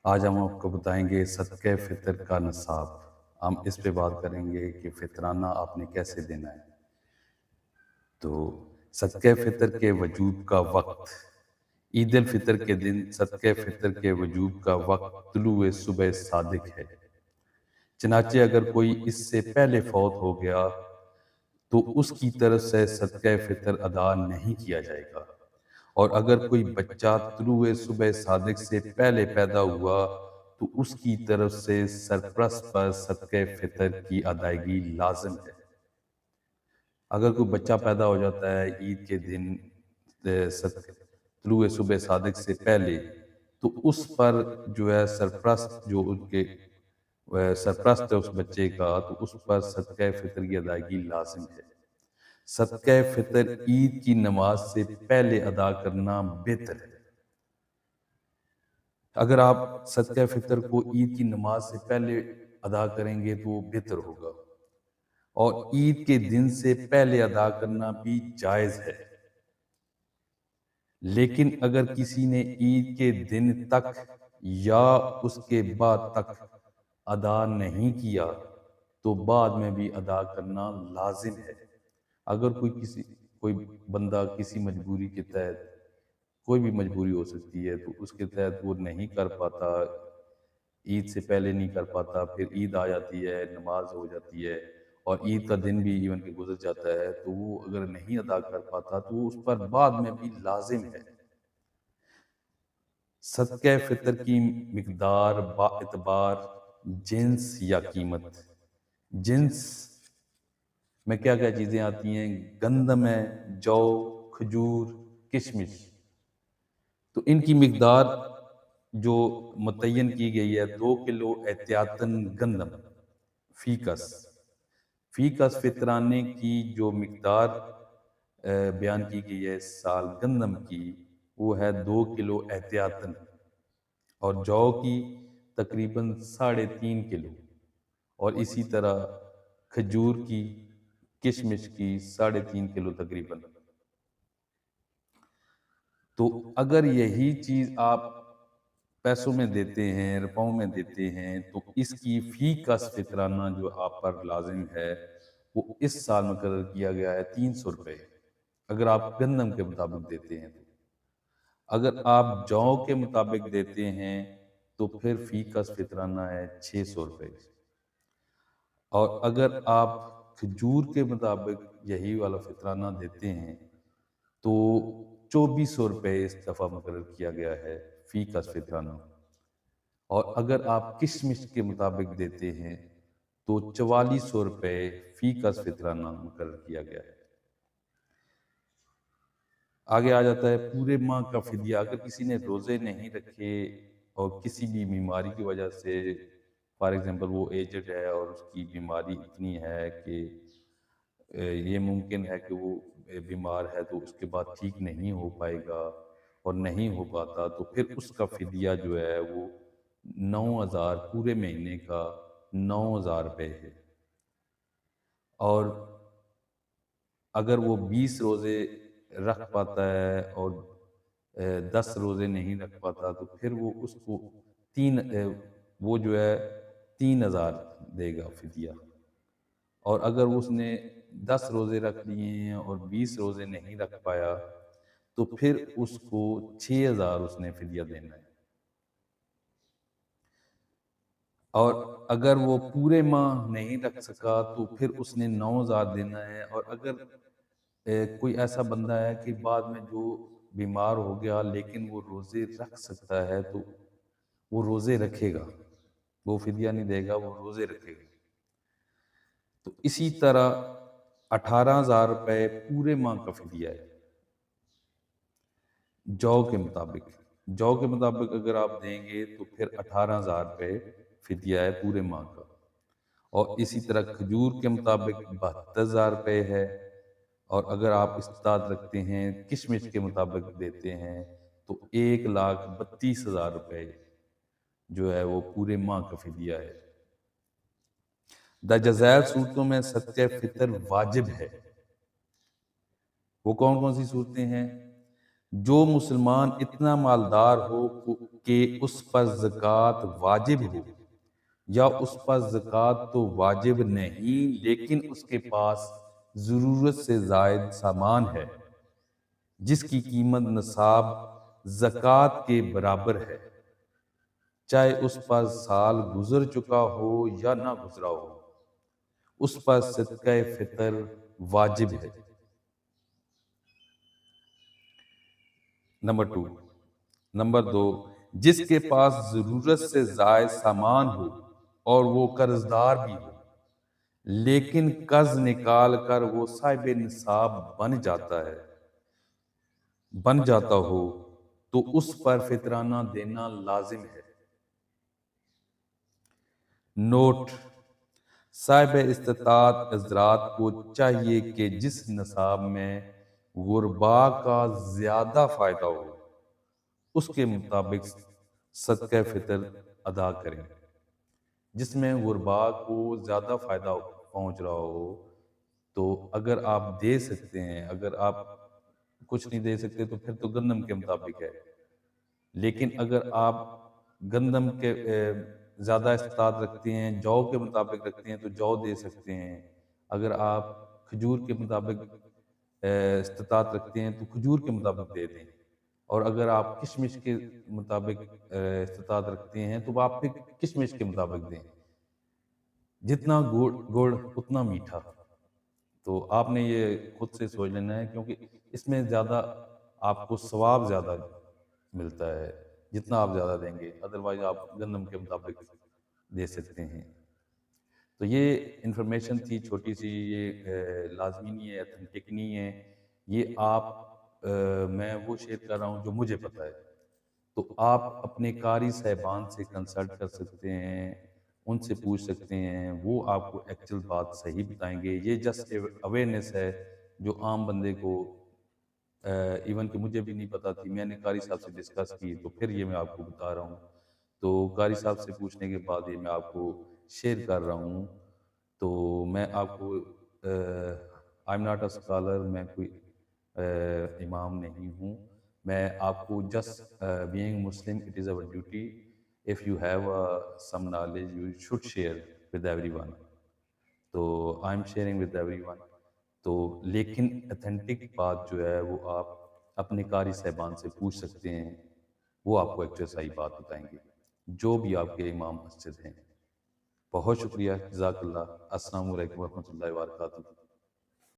آج ہم آپ کو بتائیں گے صدقہ فطر کا نصاب۔ ہم اس پہ بات کریں گے کہ فطرانہ آپ نے کیسے دینا ہے۔ تو صدقہ فطر کے وجوب کا وقت، عید الفطر کے دن صدقہ فطر کے وجوب کا وقت طلوع صبح صادق ہے۔ چنانچہ اگر کوئی اس سے پہلے فوت ہو گیا تو اس کی طرف سے صدقہ فطر ادا نہیں کیا جائے گا، اور اگر کوئی بچہ طلوع صبح صادق سے پہلے پیدا ہوا تو اس کی طرف سے سرپرست پر صدقہ فطر کی ادائیگی لازم ہے۔ اگر کوئی بچہ پیدا ہو جاتا ہے عید کے دن طلوع صبح صادق سے پہلے، تو اس پر جو ہے سرپرست جو ان کے سرپرست ہے اس بچے کا، تو اس پر صدقہ فطر کی ادائیگی لازم ہے۔ صدقہ فطر عید کی نماز سے پہلے ادا کرنا بہتر ہے۔ اگر آپ صدقہ فطر کو عید کی نماز سے پہلے ادا کریں گے تو وہ بہتر ہوگا، اور عید کے دن سے پہلے ادا کرنا بھی جائز ہے۔ لیکن اگر کسی نے عید کے دن تک یا اس کے بعد تک ادا نہیں کیا تو بعد میں بھی ادا کرنا لازم ہے۔ اگر کوئی بندہ کسی مجبوری کے تحت، کوئی بھی مجبوری ہو سکتی ہے، تو اس کے تحت وہ نہیں کر پاتا، عید سے پہلے نہیں کر پاتا، پھر عید آ جاتی ہے، نماز ہو جاتی ہے اور عید کا دن بھی ایون کہ گزر جاتا ہے، تو وہ اگر نہیں ادا کر پاتا تو اس پر بعد میں بھی لازم ہے۔ صدقہ فطر کی مقدار با اعتبار جنس یا قیمت۔ جنس میں کیا کیا چیزیں آتی ہیں؟ گندم ہے، جو، کھجور، کشمش۔ تو ان کی مقدار جو متعین کی گئی ہے 2 کلو احتیاطاً گندم فی کس۔ فی کس فطرانے کی جو مقدار بیان کی گئی ہے اس سال گندم کی، وہ ہے 2 کلو احتیاطاً، اور جو کی تقریباً 3.5 کلو، اور اسی طرح کھجور کی، کشمش کی 3.5 کلو تقریباً۔ تو اگر یہی چیز آپ پیسوں میں دیتے ہیں، روپوں میں دیتے ہیں، تو اس کی فی کس فطرانہ جو آپ پر لازم ہے وہ اس سال مقرر کیا گیا ہے 300 روپے، اگر آپ گندم کے مطابق دیتے ہیں تو۔ اگر آپ جو کے مطابق دیتے ہیں تو پھر فی کس فطرانہ ہے 600 روپے، اور اگر آپ کھجور کے مطابق یہی والا فطرانہ دیتے ہیں تو 2400 روپے اس دفعہ مقرر کیا گیا ہے فی کس فطرانہ، اور اگر آپ کشمش کے مطابق دیتے ہیں تو 4400 روپے فی کس فطرانہ مقرر کیا گیا ہے۔ آگے آ جاتا ہے پورے ماہ کا فدیہ۔ اگر کسی نے روزے نہیں رکھے اور کسی بھی بیماری کی وجہ سے، فار ایگزامپل وہ ایجڈ ہے اور اس کی بیماری اتنی ہے کہ یہ ممکن ہے کہ وہ بیمار ہے تو اس کے بعد ٹھیک نہیں ہو پائے گا اور نہیں ہو پاتا، تو پھر اس کا فدیہ جو ہے وہ 9000 پورے مہینے کا 9000 روپے ہے۔ اور اگر وہ 20 روزے رکھ پاتا ہے اور 10 روزے نہیں رکھ پاتا تو پھر وہ اس کو وہ جو ہے 3000 دے گا فدیہ۔ اور اگر اس نے 10 روزے رکھ لیے ہیں اور 20 روزے نہیں رکھ پایا تو پھر اس کو 6000 اس نے فدیہ دینا ہے۔ اور اگر وہ پورے ماہ نہیں رکھ سکا تو پھر اس نے 9000 دینا ہے۔ اور اگر کوئی ایسا بندہ ہے کہ بعد میں جو بیمار ہو گیا لیکن وہ روزے رکھ سکتا ہے تو وہ روزے رکھے گا، وہ فدیہ نہیں دے گا، وہ روزے رکھے گا۔ تو اسی طرح 18000 روپے پورے ماہ کا فدیہ ہے جو کے مطابق۔ جو کے مطابق اگر آپ دیں گے تو پھر 18000 روپے فدیہ ہے پورے ماہ کا۔ اور اسی طرح کھجور کے مطابق 72000 روپے ہے، اور اگر آپ استطاعت رکھتے ہیں کشمش کے مطابق دیتے ہیں تو 1,32,000 روپے جو ہے وہ پورے ماہ کا فدیہ ہے۔ جزائر صورتوں میں صدقہ فطر واجب ہے۔ وہ کون کون سی صورتیں ہیں؟ جو مسلمان اتنا مالدار ہو کہ اس پر زکوٰۃ واجب ہو، یا اس پر زکوٰۃ تو واجب نہیں لیکن اس کے پاس ضرورت سے زائد سامان ہے جس کی قیمت نصاب زکوٰۃ کے برابر ہے، چاہے اس پر سال گزر چکا ہو یا نہ گزرا ہو، اس پر صدقہ فطر واجب ہے۔ نمبر دو، جس کے پاس ضرورت سے زائد سامان ہو اور وہ قرض دار بھی ہو، لیکن قرض نکال کر وہ صاحب نصاب بن جاتا ہو تو اس پر فطرانہ دینا لازم ہے۔ نوٹ: صاحب استطاعت حضرات کو چاہیے کہ جس نصاب میں غربا کا زیادہ فائدہ ہو اس کے مطابق صدقہ فطر ادا کریں۔ جس میں غربا کو زیادہ فائدہ پہنچ رہا ہو تو اگر آپ دے سکتے ہیں، اگر آپ کچھ نہیں دے سکتے تو پھر تو گندم کے مطابق ہے، لیکن اگر آپ گندم کے زیادہ استطاعت رکھتے ہیں، جو کے مطابق رکھتے ہیں تو جو دے سکتے ہیں، اگر آپ کھجور کے مطابق استطاعت رکھتے ہیں تو کھجور کے مطابق دے دیں، اور اگر آپ کشمش کے مطابق استطاعت رکھتے ہیں تو آپ پھر کشمش کے مطابق دیں۔ جتنا گڑ اتنا میٹھا، تو آپ نے یہ خود سے سوچ لینا ہے، کیونکہ اس میں زیادہ آپ کو ثواب زیادہ ملتا ہے جتنا آپ زیادہ دیں گے، ادروائز آپ گندم کے مطابق دے سکتے ہیں۔ تو یہ انفارمیشن تھی چھوٹی سی، یہ لازمی نہیں ہے، اتھینٹک نہیں ہے، یہ میں وہ شیئر کر رہا ہوں جو مجھے پتہ ہے۔ تو آپ اپنے قاری صاحبان سے کنسلٹ کر سکتے ہیں، ان سے پوچھ سکتے ہیں، وہ آپ کو ایکچوئل بات صحیح بتائیں گے۔ یہ جسٹ اویئرنیس ہے جو عام بندے کو ایون کہ مجھے بھی نہیں پتا تھی، میں نے قاری صاحب سے ڈسکس کی تو پھر یہ میں آپ کو بتا رہا ہوں۔ تو قاری صاحب سے پوچھنے کے بعد یہ میں آپ کو شیئر کر رہا ہوں۔ تو میں آپ کو I am not a scholar, میں کوئی امام نہیں ہوں، میں آپ کو just being Muslim it is our duty if you have some knowledge you should share with everyone۔ تو I am sharing with everyone۔ تو لیکن اتھینٹک بات جو ہے وہ آپ اپنے قاری صاحبان سے پوچھ سکتے ہیں، وہ آپ کو ایکچوئل صحیح بات بتائیں گے، جو بھی آپ کے امام مسجد ہیں۔ بہت شکریہ، جزاک اللہ، السلام علیکم ورحمۃ اللہ وبرکاتہ۔